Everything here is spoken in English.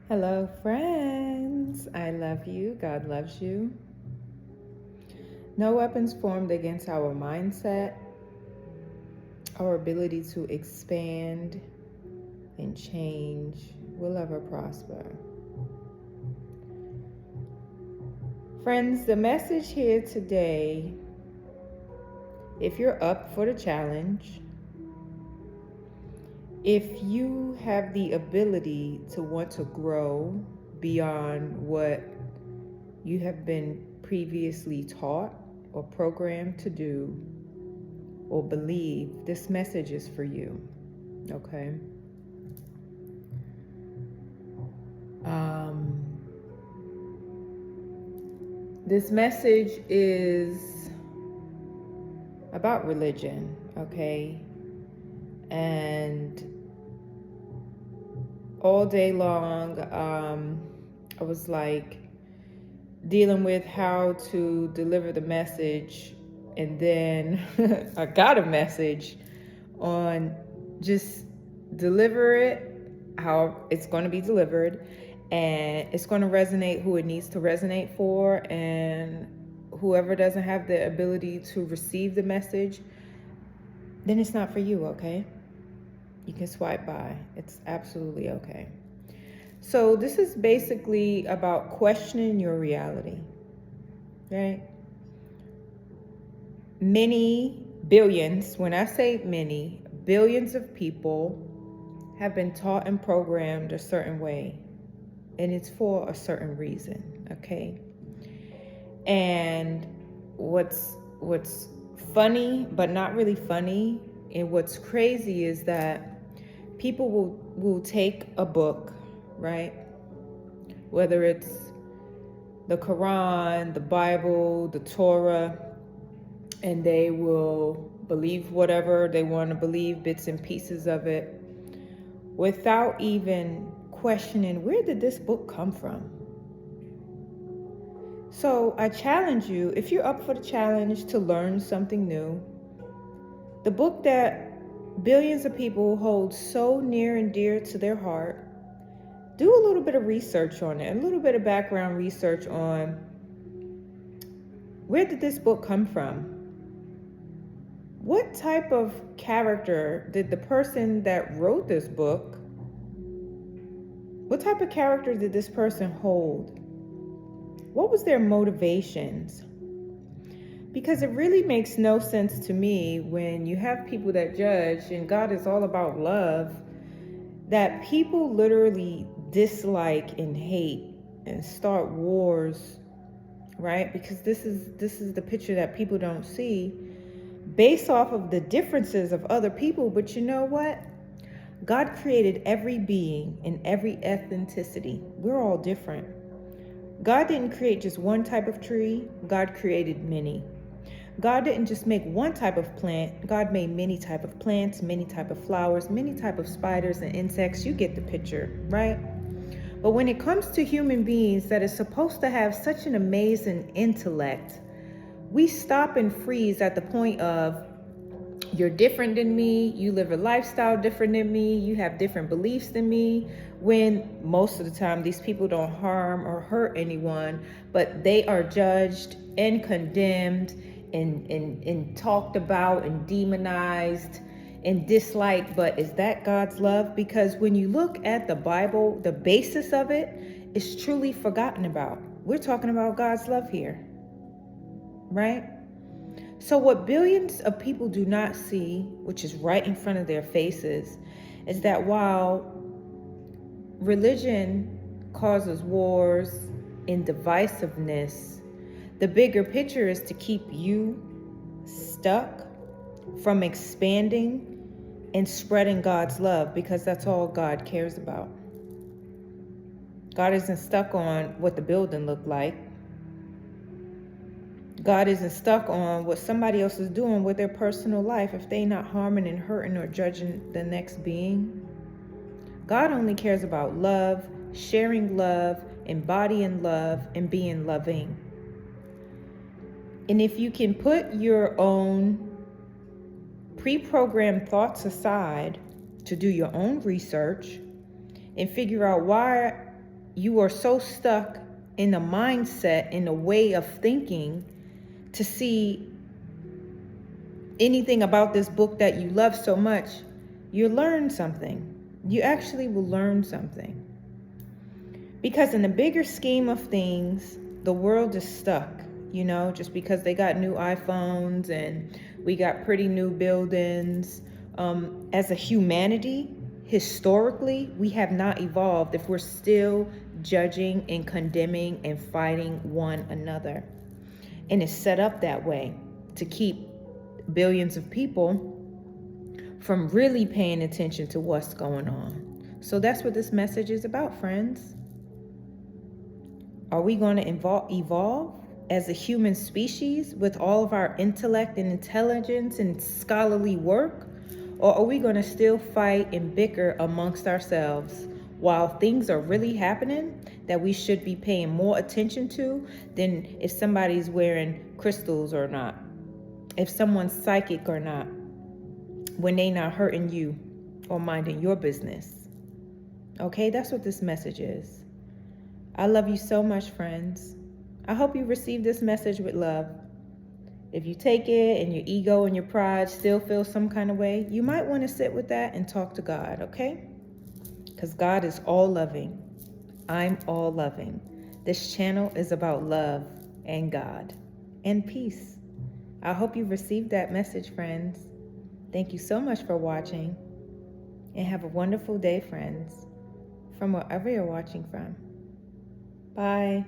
Hello, friends. I love you. God loves you. No weapons formed against our mindset, our ability to expand and change will ever prosper. Friends, the message here today, if you're up for the challenge, if you have the ability to want to grow beyond what you have been previously taught or programmed to do or believe, this message is for you. Okay? This message is about religion, okay? And all day long, I was like dealing with how to deliver the message, and then I got a message on just deliver it how it's going to be delivered, and it's going to resonate who it needs to resonate for, and whoever doesn't have the ability to receive the message, then it's not for you. Okay, you can swipe by. It's absolutely okay. So this is basically about questioning your reality, right? Many billions, when I say many, billions of people have been taught and programmed a certain way, and it's for a certain reason, okay? And what's funny but not really funny, and what's crazy, is that people will take a book, right? Whether it's the Quran, the Bible, the Torah, and they will believe whatever they want to believe, bits and pieces of it, without even questioning, where did this book come from? So I challenge you, if you're up for the challenge to learn something new, the book that billions of people hold so near and dear to their heart, do a little bit of research on it, a little bit of background research on, where did this book come from? What type of character did the person that wrote this book, what type of character did this person hold? What was their motivations? Because it really makes no sense to me when you have people that judge, and God is all about love, that people literally dislike and hate and start wars, right? Because this is the picture that people don't see, based off of the differences of other people. But you know what? God created every being in every ethnicity. We're all different. God didn't create just one type of tree. God created many. God didn't just make one type of plant. God made many type of plants, many type of flowers, many type of spiders and insects. You get the picture, right? But when it comes to human beings that is supposed to have such an amazing intellect, we stop and freeze at the point of, you're different than me, you live a lifestyle different than me, you have different beliefs than me, when most of the time these people don't harm or hurt anyone, but they are judged and condemned and talked about and demonized and disliked. But is that God's love? Because when you look at the Bible, the basis of it is truly forgotten about. We're talking about God's love here, right? So what billions of people do not see, which is right in front of their faces, is that while religion causes wars and divisiveness, the bigger picture is to keep you stuck from expanding and spreading God's love, because that's all God cares about. God isn't stuck on what the building looked like. God isn't stuck on what somebody else is doing with their personal life if they not harming and hurting or judging the next being. God only cares about love, sharing love, embodying love, and being loving. And if you can put your own pre-programmed thoughts aside to do your own research and figure out, why you are so stuck in the mindset, in the way of thinking, to see anything about this book that you love so much, you learn something. You actually will learn something. Because in the bigger scheme of things, the world is stuck, just because they got new iPhones and we got pretty new buildings. As a humanity, historically, we have not evolved if we're still judging and condemning and fighting one another. And it's set up that way to keep billions of people from really paying attention to what's going on. So that's what this message is about, friends. Are we going to evolve as a human species with all of our intellect and intelligence and scholarly work? Or are we going to still fight and bicker amongst ourselves while things are really happening that we should be paying more attention to than if somebody's wearing crystals or not, if someone's psychic or not, when they not hurting you or minding your business? Okay, that's what this message is. I love you so much, friends. I hope you receive this message with love. If you take it and your ego and your pride still feel some kind of way, you might want to sit with that and talk to God, okay? Because God is all loving. I'm all loving. This channel is about love and God and peace. I hope you received that message, friends. Thank you so much for watching. And have a wonderful day, friends, from wherever you're watching from. Bye.